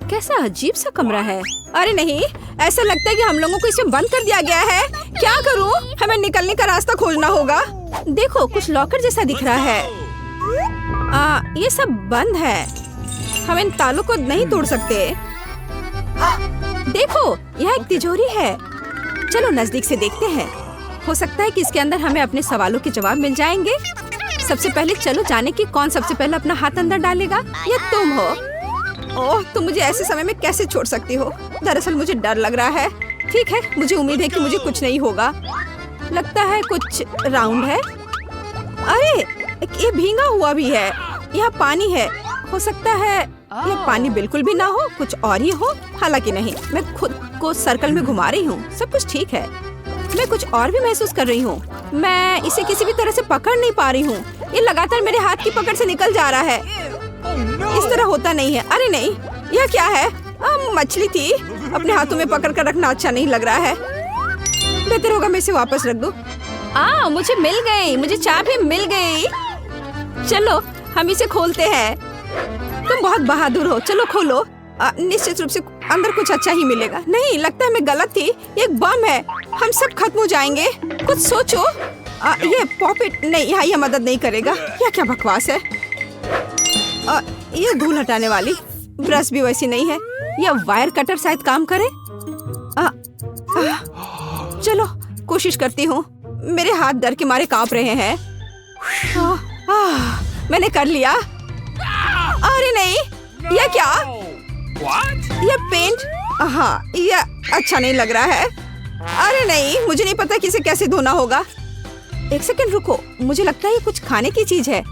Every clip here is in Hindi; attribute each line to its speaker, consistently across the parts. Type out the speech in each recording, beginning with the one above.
Speaker 1: कैसा अजीब सा कमरा है। अरे नहीं, ऐसा लगता है कि हम लोगों को इसमें बंद कर दिया गया है। क्या करूं? हमें निकलने का रास्ता खोजना होगा। देखो, कुछ लॉकर जैसा दिख रहा है। ये सब बंद है। हम इन तालों को नहीं तोड़ सकते। देखो, यह एक तिजोरी है। चलो नजदीक से देखते हैं। हो सकता है कि इसके अंदर हमें अपने सवालों के जवाब मिल जाएंगे। सबसे पहले चलो जाने की कौन सबसे पहले अपना हाथ अंदर डालेगा। या तुम हो। ओह, तुम मुझे ऐसे समय में कैसे छोड़ सकती हो? दरअसल मुझे डर लग रहा है। ठीक है, मुझे उम्मीद है कि मुझे कुछ नहीं होगा। लगता है कुछ राउंड है। अरे, ये भींगा हुआ भी है। यहाँ पानी है। हो सकता है ये पानी बिल्कुल भी ना हो, कुछ और ही हो। हालांकि नहीं, मैं खुद को सर्कल में घुमा रही हूँ। सब कुछ ठीक है। मैं कुछ और भी महसूस कर रही हूँ। मैं इसे किसी भी तरह से पकड़ नहीं पा रही हूँ। ये लगातार मेरे हाथ की पकड़ से निकल जा रहा है। इस तरह होता नहीं है। अरे नहीं, यह क्या है? मछली थी। अपने हाथों में पकड़ कर रखना अच्छा नहीं लग रहा है। बेहतर होगा मैं इसे वापस रख दूं। मुझे मिल गई। मुझे चाबी मिल गई। चलो हम इसे खोलते हैं। तुम बहुत बहादुर हो। चलो खोलो। निश्चित रूप से अंदर कुछ अच्छा ही मिलेगा। नहीं, लगता है मैं गलत थी। एक बम है। हम सब खत्म हो जाएंगे। कुछ सोचो। ये पॉकेट नहीं, यहाँ यह मदद नहीं करेगा। यह क्या बकवास है? ये धूल हटाने वाली ब्रश भी वैसी नहीं है। यह वायर कटर शायद काम करे। चलो कोशिश करती हूँ। मेरे हाथ डर के मारे कांप रहे हैं। मैंने कर लिया। अरे नहीं, यह क्या? यह पेंट। हाँ, यह अच्छा नहीं लग रहा है। अरे नहीं, मुझे नहीं पता कि इसे कैसे धोना होगा। एक सेकंड रुको, मुझे लगता है ये कुछ खाने की चीज है।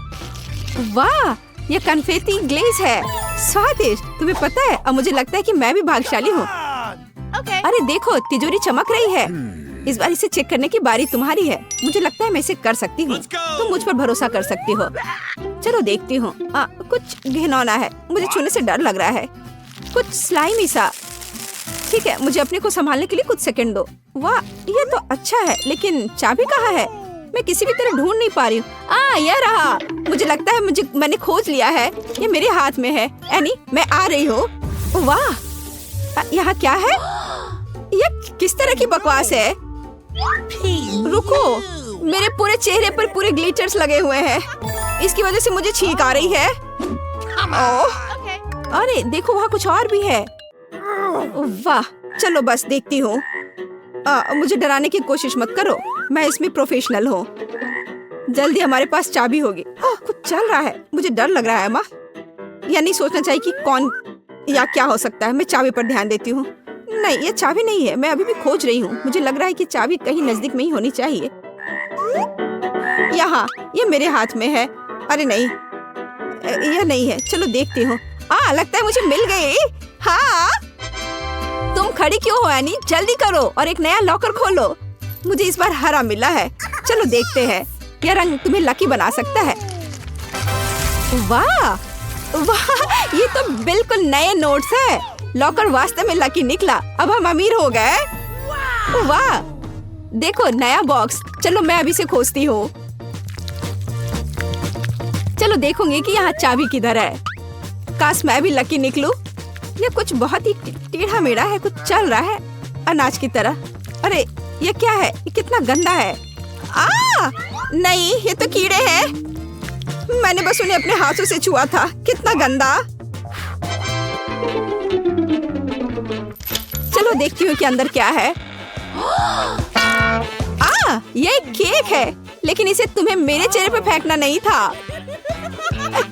Speaker 1: वाह, ये कन्फेटी ग्लेज है। स्वादिष्ट। तुम्हें पता है, अब मुझे लगता है कि मैं भी भाग्यशाली हूँ। अरे देखो, तिजोरी चमक रही है। इस बार इसे चेक करने की बारी तुम्हारी है। मुझे लगता है मैं इसे कर सकती हूँ। तुम मुझ पर भरोसा कर सकती हो। चलो देखती हूँ। कुछ घिनौना है। मुझे छूने से डर लग रहा है। कुछ स्लाइमी सा। ठीक है, मुझे अपने को संभालने के लिए कुछ सेकंड दो। वाह, ये तो अच्छा है, लेकिन चाबी कहाँ है? मैं किसी भी तरह ढूंढ नहीं पा रही हूँ। यह रहा। मुझे लगता है मैंने खोज लिया है। ये मेरे हाथ में है। एनी, मैं आ रही हूँ। वाह, यहाँ क्या है? यह किस तरह की बकवास है? रुको, मेरे पूरे चेहरे पर पूरे ग्लिटर्स लगे हुए हैं। इसकी वजह से मुझे छींक आ रही है। ओह, अरे देखो, वहाँ कुछ और भी है। वाह, चलो बस देखती हूँ। मुझे डराने की कोशिश मत करो। मैं इसमें प्रोफेशनल हूँ। जल्दी हमारे पास चाबी होगी। कुछ चल रहा है। मुझे डर लग रहा है माँ। या नहीं सोचना चाहिए कि कौन या क्या हो सकता है। मैं चाबी पर ध्यान देती हूँ। नहीं, ये चाबी नहीं है। मैं अभी भी खोज रही हूँ। मुझे लग रहा है कि चाबी कहीं नजदीक में ही होनी चाहिए। यहाँ, ये मेरे हाथ में है। अरे नहीं, यह नहीं है। चलो देखती हूँ। लगता है मुझे मिल गई। हाँ, तुम खड़ी क्यों हो एनी? जल्दी करो और एक नया लॉकर खोलो। मुझे इस बार हरा मिला है। चलो देखते हैं। यह रंग तुम्हें लकी बना सकता है। वाह वाह, ये तो बिल्कुल नए नोट्स है। लॉकर वास्तव में लकी निकला। अब हम अमीर हो गए। वाह, देखो नया बॉक्स। चलो मैं अभी से खोजती हूँ। चलो देखूंगी कि यहाँ चाबी किधर है। काश मैं भी लकी निकलूं। ये कुछ बहुत ही टेढ़ा मेढ़ा है। कुछ चल रहा है अनाज की तरह। अरे ये क्या है? ये कितना गंदा है। नहीं, ये तो कीड़े हैं। मैंने बस उन्हें अपने हाथों से छुआ था। कितना गंदा। चलो देखती हूँ कि अंदर क्या है। ये एक केक है, लेकिन इसे तुम्हें मेरे चेहरे पे फेंकना नहीं था।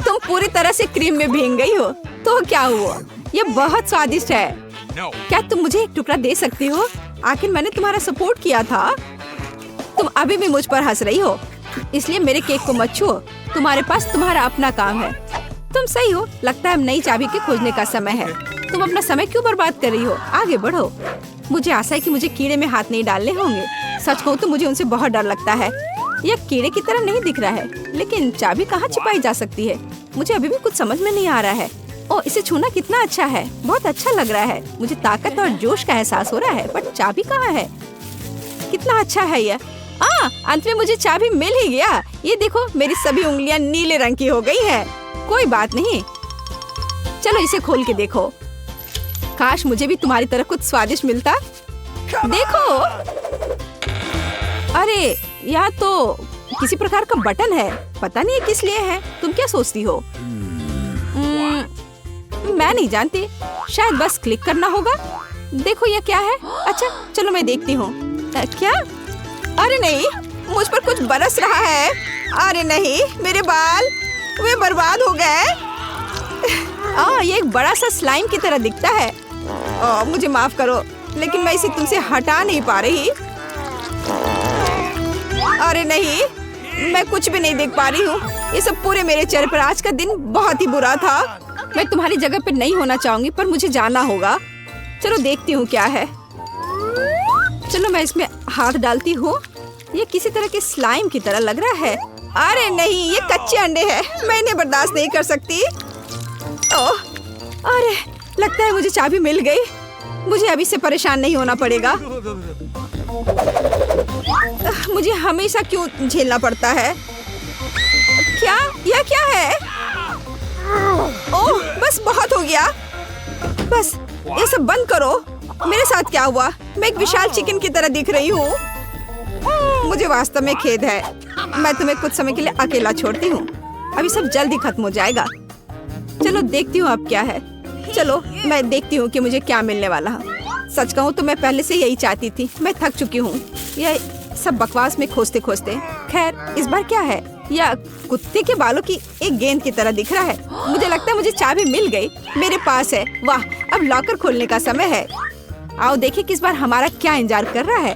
Speaker 1: तुम पूरी तरह से क्रीम में भीग गई हो। तो क्या हुआ? ये बहुत स्वादिष्ट है। क्या तुम मुझे एक टुकड़ा दे सकती हो? आखिर मैंने तुम्हारा सपोर्ट किया था। तुम अभी भी मुझ पर हंस रही हो, इसलिए मेरे केक को मत छुओ। तुम्हारे पास तुम्हारा अपना काम है। तुम सही हो। लगता है अब नई चाबी के खोजने का समय है। तुम अपना समय क्यों बर्बाद कर रही हो? आगे बढ़ो। मुझे आशा है कि मुझे कीड़े में हाथ नहीं डालने होंगे। सच कहूँ तो मुझे उनसे बहुत डर लगता है। यह कीड़े की तरह नहीं दिख रहा है, लेकिन चाबी कहाँ छिपाई जा सकती है? मुझे अभी भी कुछ समझ में नहीं आ रहा है। इसे छूना कितना अच्छा है। बहुत अच्छा लग रहा है। मुझे ताकत और जोश का एहसास हो रहा है। बट चाबी कहाँ है? कितना अच्छा है यह। अंत में मुझे चाबी मिल ही गया। ये देखो, मेरी सभी उंगलियां नीले रंग की हो गई हैं। कोई बात नहीं, चलो इसे खोल के देखो। काश मुझे भी तुम्हारी तरह कुछ स्वादिष्ट मिलता। देखो, अरे यहाँ तो किसी प्रकार का बटन है, पता नहीं ये किस लिए है। तुम क्या सोचती हो? मैं नहीं जानती, शायद बस क्लिक करना होगा। देखो ये क्या है। अच्छा चलो मैं देखती हूँ। क्या? अरे नहीं, मुझ पर कुछ बरस रहा है। अरे नहीं, मेरे बाल वे बर्बाद हो गए। ये एक बड़ा सा स्लाइम की तरह दिखता है। मुझे माफ करो, लेकिन मैं इसे तुमसे हटा नहीं पा रही। अरे नहीं, मैं कुछ भी नहीं देख पा रही हूँ। ये सब पूरे मेरे चेहरे पर। आज का दिन बहुत ही बुरा था। मैं तुम्हारी जगह पर नहीं होना चाहूंगी, पर मुझे जाना होगा। चलो देखती हूँ क्या है। चलो मैं इसमें हाथ डालती हूँ। ये किसी तरह के स्लाइम की तरह लग रहा है। अरे नहीं, ये कच्चे अंडे हैं। मैं इन्हें बर्दाश्त नहीं कर सकती। ओह, अरे लगता है मुझे चाबी मिल गई। मुझे अभी से परेशान नहीं होना पड़ेगा। मुझे हमेशा क्यों झेलना पड़ता है? क्या? यह क्या है? ओह, बस बहुत हो गया। बस ये सब बंद करो। मेरे साथ क्या हुआ? मैं एक विशाल चिकन की तरह दिख रही हूँ। मुझे वास्तव में खेद है। मैं तुम्हें कुछ समय के लिए अकेला छोड़ती हूँ। अभी सब जल्दी खत्म हो जाएगा। चलो देखती हूँ अब क्या है। चलो मैं देखती हूँ कि मुझे क्या मिलने वाला है। सच कहूँ तो मैं पहले से यही चाहती थी। मैं थक चुकी हूँ यह सब बकवास में खोजते खोजते। खैर इस बार क्या है? या कुत्ते के बालों की एक गेंद की तरह दिख रहा है। मुझे लगता है मुझे चाबी मिल गई। मेरे पास है। वाह, अब लॉकर खोलने का समय है। आओ देखिए किस बार हमारा क्या इंतजार कर रहा है।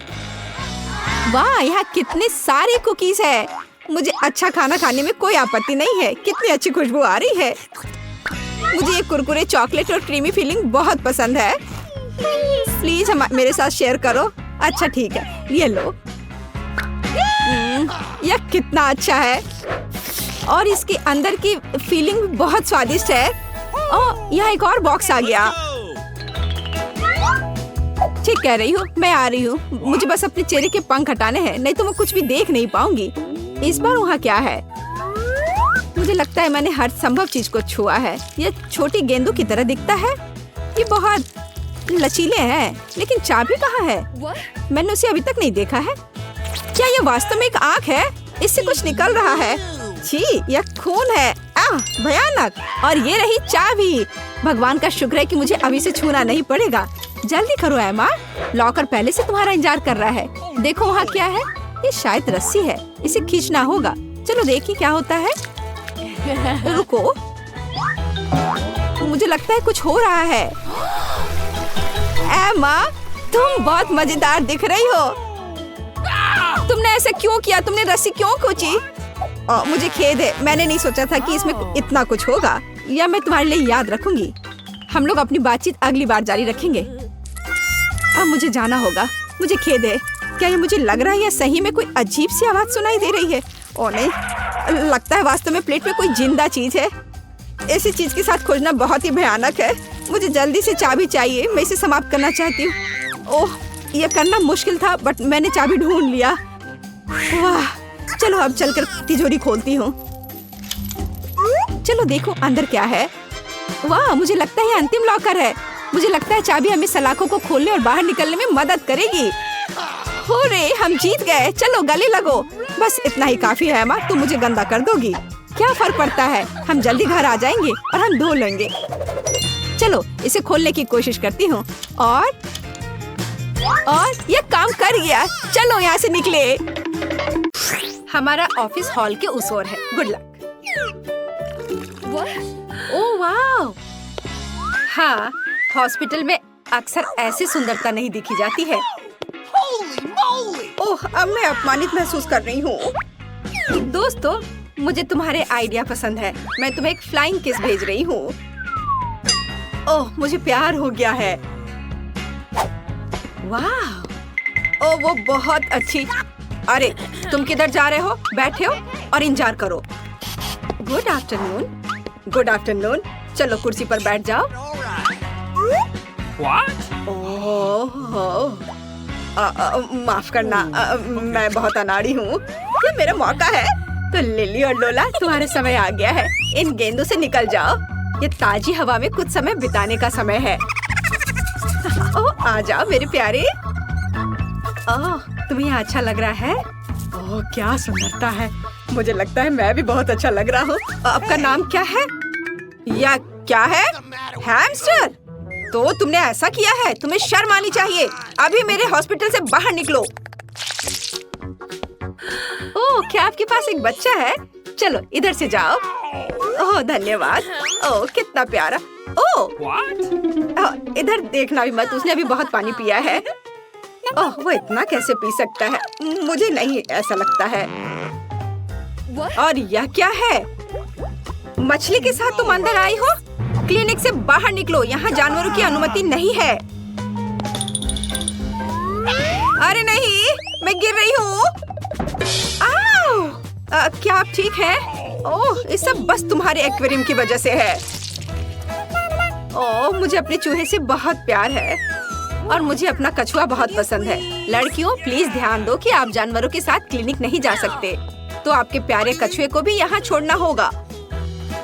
Speaker 1: वाह, यहाँ कितने सारे कुकीज है। मुझे अच्छा खाना खाने में कोई आपत्ति नहीं है। कितनी अच्छी खुशबू आ रही है। मुझे ये कुरकुरे चॉकलेट और क्रीमी फीलिंग बहुत पसंद है। प्लीज मेरे साथ शेयर करो। अच्छा ठीक है, ये लो। यह कितना अच्छा है और इसके अंदर की फीलिंग भी बहुत स्वादिष्ट है। ओह, यहाँ एक और बॉक्स आ गया। ठीक कह रही हूँ, मैं आ रही हूँ। मुझे बस अपने चेहरे के पंख हटाने हैं, नहीं तो मैं कुछ भी देख नहीं पाऊंगी। इस बार वहाँ क्या है? मुझे लगता है मैंने हर संभव चीज को छुआ है। ये छोटी गेंदों की तरह दिखता है। ये बहुत लचीले हैं, लेकिन चाबी कहाँ है? मैंने उसे अभी तक नहीं देखा है। क्या ये वास्तव में एक आँख है? इससे कुछ निकल रहा है। छी, यह खून है। भयानक। और ये रही चाबी। भगवान का शुक्र है कि मुझे अभी से छूना नहीं पड़ेगा। जल्दी करो एमा, लॉकर पहले से तुम्हारा इंतजार कर रहा है। देखो वहाँ क्या है? ये शायद रस्सी है, इसे खींचना होगा। चलो देखिए क्या होता है। रुको, मुझे लगता है कुछ हो रहा है। एमा, तुम बहुत मजेदार दिख रही हो। तुमने ऐसा क्यों किया? तुमने रस्सी क्यों खींची? मुझे खेद है, मैंने नहीं सोचा था कि इसमें इतना कुछ होगा। या मैं तुम्हारे लिए याद रखूंगी। हम लोग अपनी बातचीत अगली बार जारी रखेंगे। अब मुझे जाना होगा। मुझे खेद है। क्या ये मुझे लग रहा है या सही में कोई अजीब सी आवाज सुनाई दे रही है? ओ नहीं, लगता है वास्तव में प्लेट में कोई जिंदा चीज है। ऐसी चीज के साथ खोजना बहुत ही भयानक है। मुझे जल्दी से चाबी चाहिए। मैं इसे समाप्त करना चाहती हूँ। ओह, यह करना मुश्किल था, बट मैंने चाबी ढूंढ लिया। वाह, चलो अब चलकर तिजोरी खोलती हूँ। चलो देखो अंदर क्या है। वाह, मुझे लगता है ये अंतिम लॉकर है। मुझे लगता है चाबी हमें सलाखों को खोलने और बाहर निकलने में मदद करेगी। हो रे, हम जीत गए। चलो गले लगो। बस इतना ही काफी है माँ, तुम मुझे गंदा कर दोगी। क्या फर्क पड़ता है, हम जल्दी घर आ जाएंगे और हम धो लेंगे। चलो इसे खोलने की कोशिश करती हूँ। और ये काम कर गया। चलो यहाँ से निकले। हमारा ऑफिस हॉल के उस ओर है। Good luck. ओह वाह, हाँ, हॉस्पिटल में अक्सर ऐसी सुंदरता नहीं दिखी जाती है। ओह, अब मैं अपमानित महसूस कर रही हूँ। दोस्तों, मुझे तुम्हारे आइडिया पसंद है। मैं तुम्हें एक फ्लाइंग किस भेज रही हूँ। ओह, मुझे प्यार हो गया है। वाह, ओह वो बहुत अच्छी। अरे तुम किधर जा रहे हो? बैठे हो और इंतजार करो। Good afternoon. Good afternoon. चलो कुर्सी पर बैठ जाओ। ओह, माफ करना, मैं बहुत अनाड़ी हूँ। ये मेरा मौका है। तो लिली और लोला, तुम्हारा समय आ गया है। इन गेंदों से निकल जाओ। ये ताजी हवा में कुछ समय बिताने का समय है। आ जाओ मेरे प्यारे। ओह, तुम्हें यहाँ अच्छा लग रहा है? ओह, क्या सुंदरता है। मुझे लगता है मैं भी बहुत अच्छा लग रहा हूँ। आपका नाम क्या है? या क्या है? हैमस्टर? तो तुमने ऐसा किया है? तुम्हें शर्म आनी चाहिए। अभी मेरे हॉस्पिटल से बाहर निकलो। ओह, क्या आपके पास एक बच्चा है? चलो इधर से जाओ। ओह, धन्यवाद। ओह, कितना प्यारा। ओह, इधर देखना भी मत, उसने अभी बहुत पानी पिया है। ओह, वो इतना कैसे पी सकता है? मुझे नहीं ऐसा लगता है। और यह क्या है? मछली के साथ तुम अंदर आई हो? क्लिनिक से बाहर निकलो, यहाँ जानवरों की अनुमति नहीं है। अरे नहीं, मैं गिर रही हूँ। क्या आप ठीक हैं? ओह, ये सब बस तुम्हारे एक्वेरियम की वजह से है। ओह, मुझे अपने चूहे से बहुत प्यार है और मुझे अपना कछुआ बहुत पसंद है। लड़कियों, प्लीज ध्यान दो कि आप जानवरों के साथ क्लिनिक नहीं जा सकते, तो आपके प्यारे कछुए को भी यहाँ छोड़ना होगा।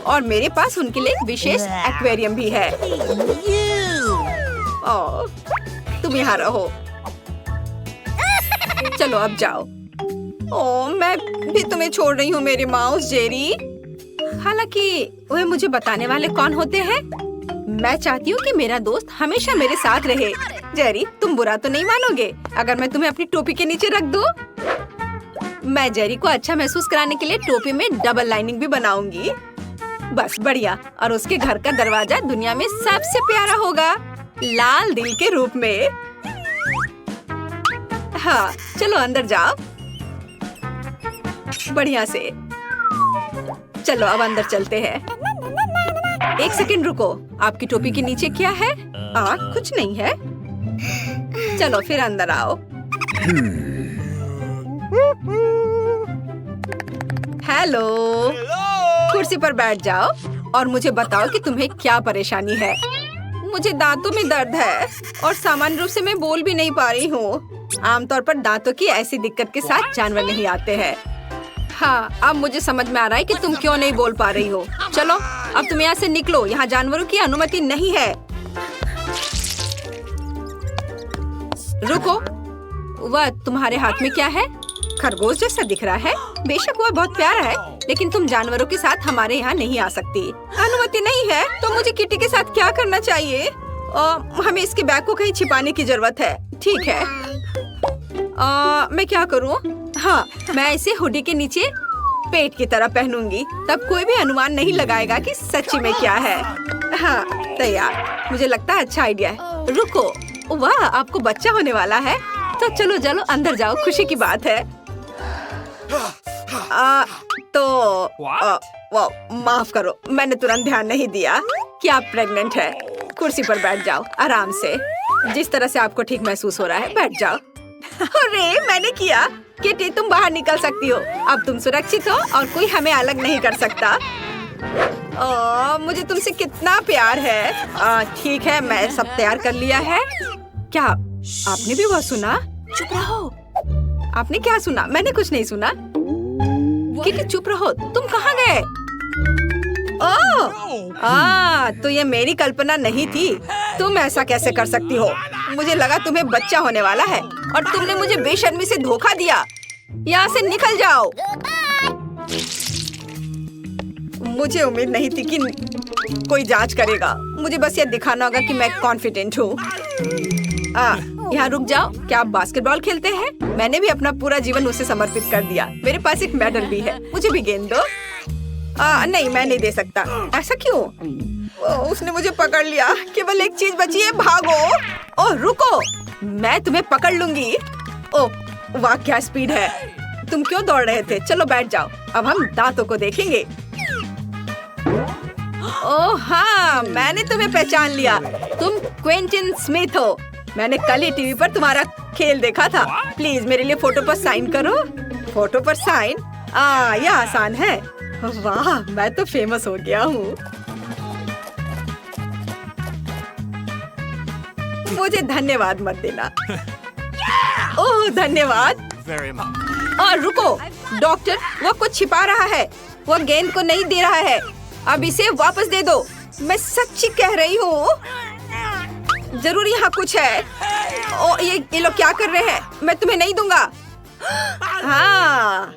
Speaker 1: और मेरे पास उनके लिए एक विशेष एक्वेरियम भी है। ओह, तुम यहाँ रहो। चलो अब जाओ। ओह, मैं भी तुम्हें छोड़ रही हूँ मेरे माउस जेरी। हालांकि वह मुझे बताने वाले कौन होते हैं? मैं चाहती हूँ कि मेरा दोस्त हमेशा मेरे साथ रहे। जेरी, तुम बुरा तो नहीं मानोगे अगर मैं तुम्हें अपनी टोपी के नीचे रख दूँ? मैं जेरी को अच्छा महसूस कराने के लिए टोपी में डबल लाइनिंग भी बनाऊंगी। बस बढ़िया। और उसके घर का दरवाजा दुनिया में सबसे प्यारा होगा, लाल दिल के रूप में। हाँ, चलो अंदर जाओ। बढ़िया से। चलो अब अंदर चलते हैं। एक सेकंड रुको, आपकी टोपी के नीचे क्या है? कुछ नहीं है। चलो फिर अंदर आओ। हेलो, कुर्सी पर बैठ जाओ और मुझे बताओ कि तुम्हें क्या परेशानी है। मुझे दांतों में दर्द है और सामान्य रूप से मैं बोल भी नहीं पा रही हूँ। आमतौर पर दांतों की ऐसी दिक्कत के साथ जानवर नहीं आते हैं। हाँ, अब मुझे समझ में आ रहा है कि तुम क्यों नहीं बोल पा रही हो। चलो अब तुम यहाँ से निकलो, यहाँ जानवरों की अनुमति नहीं है। रुको, वह तुम्हारे हाथ में क्या है? खरगोश जैसा दिख रहा है। बेशक वह बहुत प्यारा है, लेकिन तुम जानवरों के साथ हमारे यहाँ नहीं आ सकती। अनुमति नहीं है तो मुझे किटी के साथ क्या करना चाहिए? हमें इसके बैग को कहीं छिपाने की जरूरत है। ठीक है, मैं क्या करूँ? हाँ, मैं इसे हुडी के नीचे पेट की तरह पहनूंगी, तब कोई भी अनुमान नहीं लगाएगा कि सच्ची में क्या है। हाँ, तैयार। मुझे लगता है अच्छा आइडिया है। रुको, वाह, आपको बच्चा होने वाला है। तो चलो चलो अंदर जाओ, खुशी की बात है। माफ करो, मैंने तुरंत ध्यान नहीं दिया कि आप प्रेग्नेंट है। कुर्सी पर बैठ जाओ आराम से, जिस तरह से आपको ठीक महसूस हो रहा है। बैठ जाओ। अरे मैंने किया। किटी, तुम बाहर निकल सकती हो। अब तुम सुरक्षित हो और कोई हमें अलग नहीं कर सकता। मुझे तुमसे कितना प्यार है। ठीक है, मैं सब तैयार कर लिया है। क्या आपने भी वो सुना? चुप रहो। आपने क्या सुना? मैंने कुछ नहीं सुना। किटी चुप रहो, तुम कहाँ गए? तो ये मेरी कल्पना नहीं थी। तुम ऐसा कैसे कर सकती हो? मुझे लगा तुम्हें बच्चा होने वाला है और तुमने मुझे बेशर्मी से धोखा दिया। यहाँ से निकल जाओ। मुझे उम्मीद नहीं थी कि कोई जांच करेगा। मुझे बस ये दिखाना होगा कि मैं कॉन्फिडेंट हूँ। यहाँ रुक जाओ। क्या आप बास्केटबॉल खेलते हैं? मैंने भी अपना पूरा जीवन उसे समर्पित कर दिया। मेरे पास एक मेडल भी है। मुझे भी गेंद दो। नहीं, मैं नहीं दे सकता। ऐसा क्यों? उसने मुझे पकड़ लिया। केवल एक चीज बची है, भागो। ओह रुको, मैं तुम्हें पकड़ लूंगी। ओह वाह, क्या स्पीड है। तुम क्यों दौड़ रहे थे? चलो बैठ जाओ, अब हम दांतों को देखेंगे। ओह हाँ, मैंने तुम्हें पहचान लिया। तुम क्विंटन स्मिथ हो। मैंने कल ही टीवी पर तुम्हारा खेल देखा था। प्लीज मेरे लिए फोटो पर साइन करो। फोटो पर साइन? यह आसान है। वाह, मैं तो फेमस हो गया हूँ। मुझे धन्यवाद मत देना। ओह धन्यवाद। और रुको, डॉक्टर, वो कुछ छिपा रहा है। वो गेंद को नहीं दे रहा है। अब इसे वापस दे दो। मैं सच्ची कह रही हूँ। जरूर यहाँ कुछ है। ओ ये लोग क्या कर रहे हैं? मैं तुम्हें नहीं दूंगा। हाँ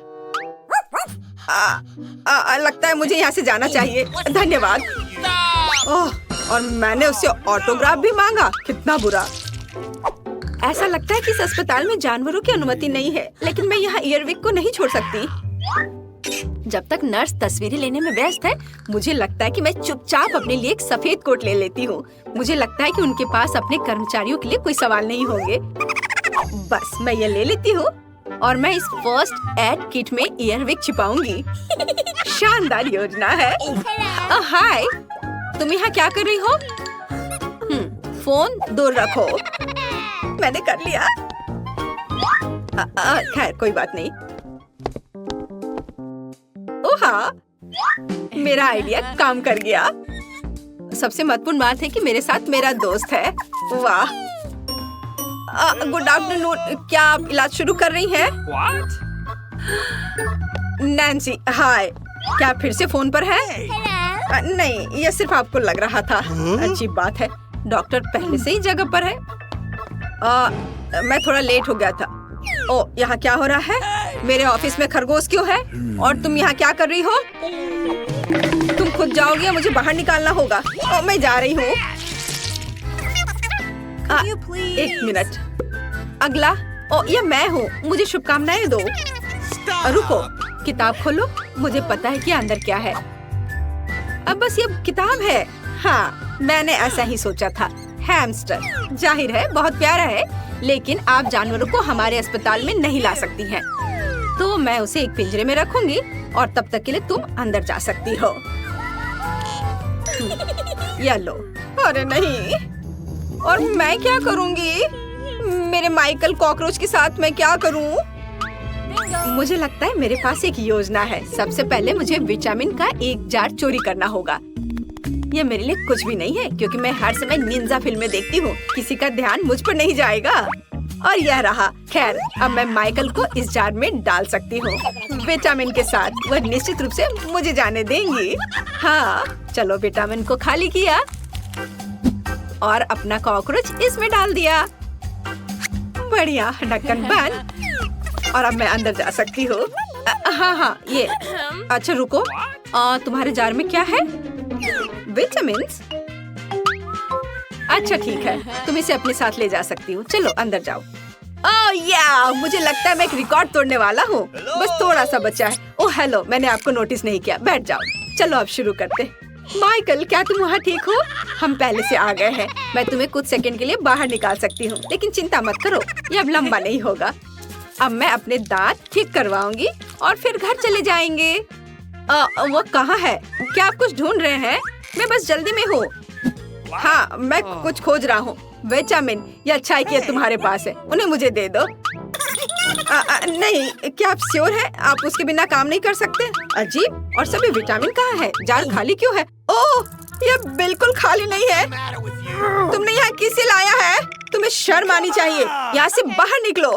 Speaker 1: लगता है मुझे यहाँ से जाना चाहिए। धन्यवाद। ओह, और मैंने उससे ऑटोग्राफ भी मांगा। कितना बुरा। ऐसा लगता है कि इस अस्पताल में जानवरों की अनुमति नहीं है, लेकिन मैं यहाँ ईयरविक को नहीं छोड़ सकती। जब तक नर्स तस्वीरें लेने में व्यस्त है, मुझे लगता है कि मैं चुपचाप अपने लिए एक सफेद कोट ले लेती हूँ। मुझे लगता है कि उनके पास अपने कर्मचारियों के लिए कोई सवाल नहीं होंगे। बस मैं ये ले लेती हूँ और मैं इस फर्स्ट एड किट में ईयरविक छिपाऊंगी। शानदार योजना है। हाय, तुम यहाँ क्या कर रही हो? फोन दूर रखो। मैंने कर लिया। खैर कोई बात नहीं। ओह हाँ, मेरा आइडिया काम कर गया। सबसे महत्वपूर्ण बात है कि मेरे साथ मेरा दोस्त है। वाह। Good afternoon. क्या आप इलाज शुरू कर रही हैं? नैन्सी, हाय। क्या फिर से फोन पर है? नहीं, यह सिर्फ आपको लग रहा था। अच्छी बात है, डॉक्टर पहले से ही जगह पर है। मैं थोड़ा लेट हो गया था। ओ, यहाँ क्या हो रहा है? मेरे ऑफिस में खरगोश क्यों है? और तुम यहाँ क्या कर रही हो? तुम खुद जाओगी या मुझे बाहर निकालना होगा? ओ, मैं जा रही हूँ। एक मिनट। अगला। ओ, ये मैं हूँ। मुझे शुभकामनाएं दो। रुको, किताब खोलो। मुझे पता है कि अंदर क्या है। अब बस ये किताब है। हाँ, मैंने ऐसा ही सोचा था। हैमस्टर, जाहिर है बहुत प्यारा है, लेकिन आप जानवरों को हमारे अस्पताल में नहीं ला सकती हैं। तो मैं उसे एक पिंजरे में रखूंगी और तब तक के लिए तुम अंदर जा सकती हो। ये लो। अरे नहीं, और मैं क्या करूंगी? मेरे माइकल कॉकरोच के साथ मैं क्या करूं? मुझे लगता है मेरे पास एक योजना है। सबसे पहले मुझे विटामिन का एक जार चोरी करना होगा। ये मेरे लिए कुछ भी नहीं है, क्योंकि मैं हर समय निंजा फिल्में देखती हूँ। किसी का ध्यान मुझ पर नहीं जाएगा। और यह रहा। खैर, अब मैं माइकल को इस जार में डाल सकती हूँ विटामिन के साथ। वह निश्चित रूप से मुझे जाने देंगी। हाँ, चलो विटामिन को खाली किया और अपना कॉकरोच इसमें डाल दिया। बढ़िया, ढक्कन बंद। और अब मैं अंदर जा सकती हूँ। हाँ, ये। अच्छा रुको, तुम्हारे जार में क्या है? विटामिन्स? अच्छा ठीक है, तुम इसे अपने साथ ले जा सकती हो। चलो अंदर जाओ। ओह या, मुझे लगता है मैं एक रिकॉर्ड तोड़ने वाला हूँ। बस थोड़ा सा बचा है। ओह हेलो, मैंने आपको नोटिस नहीं किया। बैठ जाओ। चलो अब शुरू करते। माइकल, क्या तुम वहाँ ठीक हो? हम पहले से आ गए हैं। मैं तुम्हें कुछ सेकंड के लिए बाहर निकाल सकती हूँ, लेकिन चिंता मत करो, ये अब लंबा नहीं होगा। अब मैं अपने दांत ठीक करवाऊंगी और फिर घर चले जाएंगे। वो कहाँ है? क्या आप कुछ ढूंढ रहे हैं? मैं बस जल्दी में हूँ। हाँ, मैं कुछ खोज रहा हूँ। विटामिन, ये अच्छाई की तुम्हारे पास है, उन्हें मुझे दे दो। नहीं, क्या आप श्योर है? आप उसके बिना काम नहीं कर सकते? अजीब, और सभी विटामिन कहाँ है? जार खाली क्यों है? ओह, ये बिल्कुल खाली नहीं है। तुमने यहाँ किसे लाया है? तुम्हें शर्म आनी चाहिए। यहाँ से बाहर निकलो।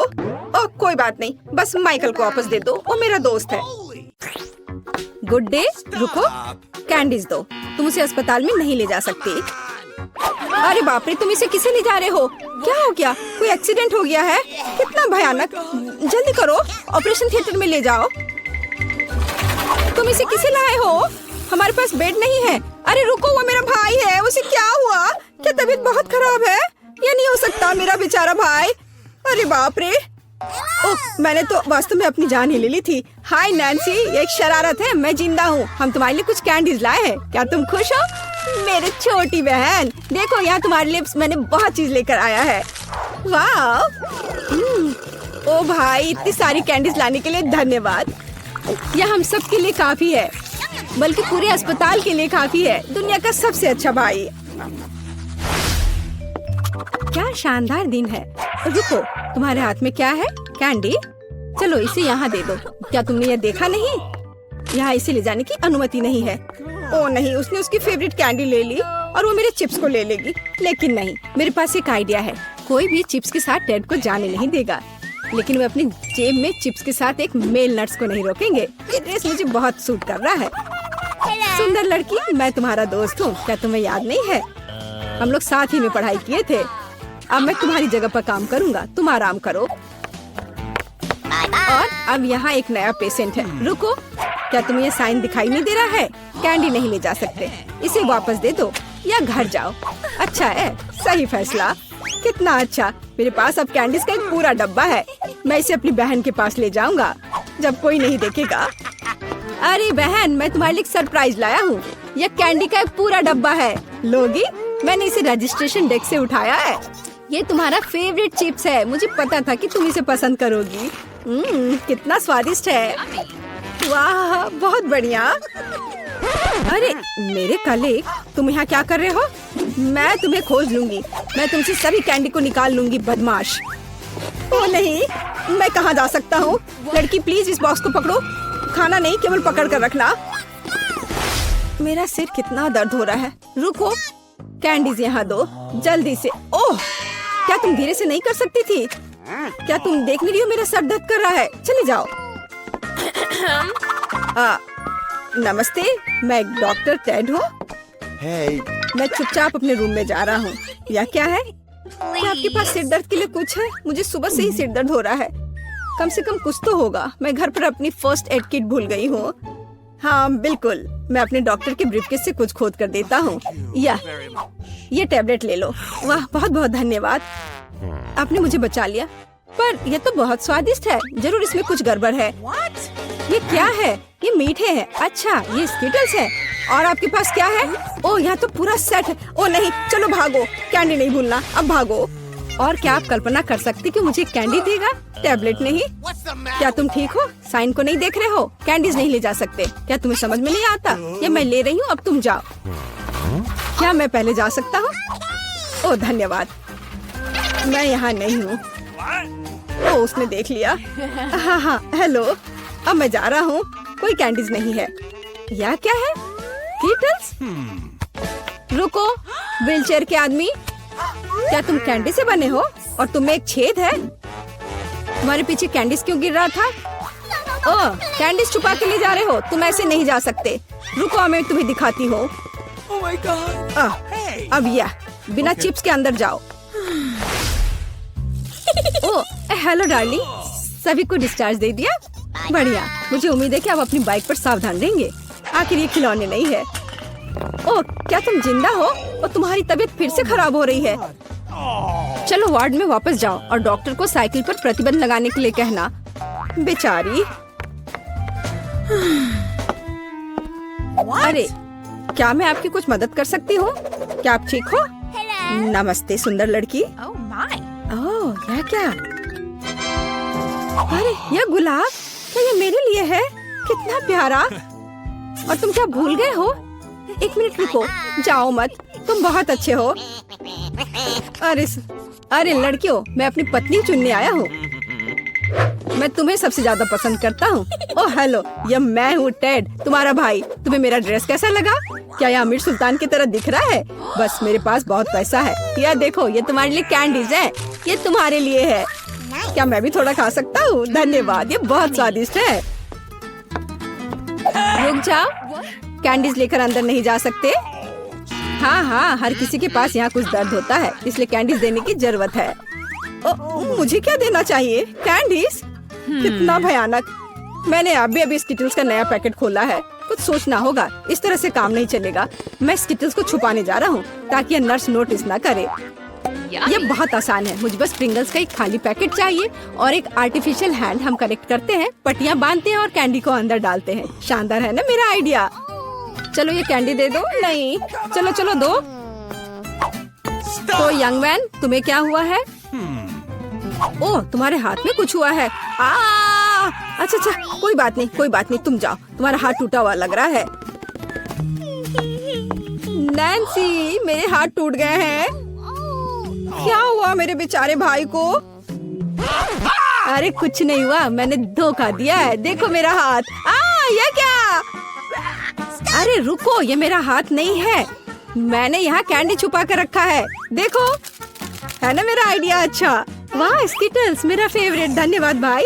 Speaker 1: ओह कोई बात नहीं, बस माइकल को वापस दे दो, वो मेरा दोस्त है। Good day. रुको, कैंडीज दो। तुम उसे अस्पताल में नहीं ले जा सकती। अरे बाप रे, तुम इसे किसे ले जा रहे हो? क्या हो गया? कोई एक्सीडेंट हो गया है? कितना भयानक। जल्दी करो, ऑपरेशन थिएटर में ले जाओ। तुम इसे किसे लाए हो? हमारे पास बेड नहीं है। अरे रुको, वो मेरा भाई है। उसे क्या हुआ? क्या तबीयत बहुत खराब है? ये नहीं हो सकता, मेरा बेचारा भाई। अरे बाप रे। ओह, मैंने तो वास्तव में अपनी जान ही ले ली थी। हाय नैन्सी, ये एक शरारत है। मैं जिंदा हूँ। हम तुम्हारे लिए कुछ कैंडीज लाए हैं। क्या तुम खुश हो? मेरी छोटी बहन, देखो यहाँ तुम्हारे लिए मैंने बहुत चीज लेकर आया है। वाह। ओ भाई, इतनी सारी कैंडीज लाने के लिए धन्यवाद। यह हम सब के लिए काफी है, बल्कि पूरे अस्पताल के लिए काफी है। दुनिया का सबसे अच्छा भाई। क्या शानदार दिन है। रुको, तुम्हारे हाथ में क्या है? कैंडी? चलो इसे यहाँ दे दो। क्या तुमने ये देखा नहीं? यहाँ इसे ले जाने की अनुमति नहीं है। ओ नहीं, उसने उसकी फेवरेट कैंडी ले ली और वो मेरे चिप्स को ले लेगी। लेकिन नहीं, मेरे पास एक आइडिया है। कोई भी चिप्स के साथ टेड को जाने नहीं देगा, लेकिन वे अपनी जेब में चिप्स के साथ एक मेल नट्स को नहीं रोकेंगे। ये ड्रेस मुझे बहुत सूट कर रहा है। सुंदर लड़की, मैं तुम्हारा दोस्त हूँ। क्या तुम्हें याद नहीं है? हम लोग साथ ही में पढ़ाई किए थे। अब मैं तुम्हारी जगह पर काम करूँगा, तुम आराम करो। और अब यहाँ एक नया पेशेंट है। रुको, क्या तुम्हें ये साइन दिखाई नहीं दे रहा है? कैंडी नहीं ले जा सकते, इसे वापस दे दो या घर जाओ। अच्छा है, सही फैसला। कितना अच्छा, मेरे पास अब कैंडीज का एक पूरा डब्बा है। मैं इसे अपनी बहन के पास ले जाऊंगा जब कोई नहीं देखेगा। अरे बहन, मैं तुम्हारे लिए सरप्राइज लाया हूँ। यह कैंडी का एक पूरा डब्बा है, लोगी? मैंने इसे रजिस्ट्रेशन डेस्क से उठाया है। ये तुम्हारा फेवरेट चिप्स है, मुझे पता था कि तुम इसे पसंद करोगी। कितना स्वादिष्ट है। वाह, बहुत बढ़िया। अरे मेरे कलीग, तुम यहाँ क्या कर रहे हो? मैं तुम्हें खोज लूंगी, मैं तुमसे सभी कैंडी को निकाल लूंगी, बदमाश। ओ नहीं, मैं कहाँ जा सकता हूँ? लड़की प्लीज इस बॉक्स को पकड़ो, खाना नहीं केवल पकड़ कर रखना। मेरा सिर कितना दर्द हो रहा है। रुको, कैंडीज यहाँ दो जल्दी से। ओह, क्या तुम धीरे से नहीं कर सकती थी? क्या तुम देख नहीं रही हो मेरा सर दर्द कर रहा है? चली जाओ। नमस्ते, मैं डॉक्टर टेड हूँ। मैं चुपचाप अपने रूम में जा रहा हूँ। या क्या है? क्या आपके पास सिर दर्द के लिए कुछ है? मुझे सुबह से ही सिर दर्द हो रहा है। कम से कम कुछ तो होगा। मैं घर पर अपनी फर्स्ट एड किट भूल गई हूँ। हाँ बिल्कुल, मैं अपने डॉक्टर के ब्रीफकेस से कुछ खोद कर देता हूँ। ये टैबलेट ले लो। वाह, बहुत बहुत धन्यवाद, आपने मुझे बचा लिया। पर यह तो बहुत स्वादिष्ट है, जरूर इसमें कुछ गड़बड़ है। ये क्या है? ये मीठे है। अच्छा, ये स्किटल्स है। और आपके पास क्या है? ओह, यहाँ तो पूरा सेट है। ओह नहीं, चलो भागो, कैंडी नहीं भूलना, अब भागो। और क्या आप कल्पना कर सकती कि मुझे कैंडी देगा, टैबलेट नहीं? क्या तुम ठीक हो? साइन को नहीं देख रहे हो? कैंडीज नहीं ले जा सकते। क्या तुम्हें समझ में नहीं आता? ये मैं ले रही हूँ, अब तुम जाओ। क्या मैं पहले जा सकता हूँ? ओह धन्यवाद, मैं यहाँ नहीं हूँ। ओह, उसने देख लिया। हाँ, हेलो, अब मैं जा रहा हूँ। कोई कैंडीज नहीं है। यह क्या है? कीटल्स? रुको, व्हीलचेयर के आदमी, क्या तुम कैंडी से बने हो? और तुम में एक छेद है। तुम्हारे पीछे कैंडीज क्यों गिर रहा था? ओह, कैंडीज छुपा के ले जा रहे हो? तुम ऐसे नहीं जा सकते। रुको, मैं तुम्हें दिखाती हूँ। अब यह बिना चिप्स के अंदर जाओ। ओह, हेलो डार्लिंग, सभी को डिस्चार्ज दे दिया? बढ़िया, मुझे उम्मीद है कि आप अपनी बाइक पर सावधान रहेंगे। आखिर ये खिलौने नहीं है। ओह, क्या तुम जिंदा हो? और तुम्हारी तबीयत फिर से खराब हो रही है। चलो वार्ड में वापस जाओ और डॉक्टर को साइकिल पर प्रतिबंध लगाने के लिए कहना। बेचारी। अरे, क्या मैं आपकी कुछ मदद कर सकती हूँ? क्या आप ठीक हो? नमस्ते सुंदर लड़की। ओह, यह क्या? अरे, यह गुलाब, क्या ये मेरे लिए है? कितना प्यारा। और तुम क्या भूल गए हो? एक मिनट रुको, जाओ मत, तुम बहुत अच्छे हो। अरे लड़कियों, मैं अपनी पत्नी चुनने आया हूँ। मैं तुम्हें सबसे ज्यादा पसंद करता हूँ। ओह हेलो, यह मैं हूँ टेड, तुम्हारा भाई। तुम्हें मेरा ड्रेस कैसा लगा? क्या यह आमिर सुल्तान की तरह दिख रहा है? बस मेरे पास बहुत पैसा है। यह देखो, ये तुम्हारे लिए कैंडीज है, ये तुम्हारे लिए है। क्या मैं भी थोड़ा खा सकता हूँ? धन्यवाद, ये बहुत स्वादिष्ट है। रुक जाओ, कैंडीज लेकर अंदर नहीं जा सकते। हाँ, हर किसी के पास यहाँ कुछ दर्द होता है, इसलिए कैंडीज देने की जरूरत है। मुझे क्या देना चाहिए? कैंडीज? कितना भयानक। मैंने अभी स्किटल्स का नया पैकेट खोला है, कुछ सोचना होगा, इस तरह से काम नहीं चलेगा। मैं स्किटल्स को छुपाने जा रहा हूँ ताकि यह नर्स नोटिस ना करे। यह बहुत आसान है, मुझे बस प्रिंगल्स का एक खाली पैकेट चाहिए और एक आर्टिफिशियल हैंड हम कनेक्ट करते हैं, पट्टियाँ बांधते हैं और कैंडी को अंदर डालते हैं। शानदार है ना मेरा आइडिया? चलो ये कैंडी दे दो। नहीं, चलो दो। तो यंग मैन, तुम्हें क्या हुआ है? ओह, तुम्हारे हाथ में कुछ हुआ है। अच्छा, कोई बात नहीं, तुम जाओ, तुम्हारा हाथ टूटा हुआ लग रहा है। नैन्सी, मेरे हाथ टूट गए हैं। क्या हुआ मेरे बेचारे भाई को? अरे कुछ नहीं हुआ, मैंने धोखा दिया है। देखो मेरा हाथ। ये क्या? अरे रुको, ये मेरा हाथ नहीं है, मैंने यहाँ कैंडी छुपा कर रखा है। देखो, है ना मेरा आइडिया अच्छा? वाह, स्किटल्स मेरा फेवरेट। धन्यवाद भाई।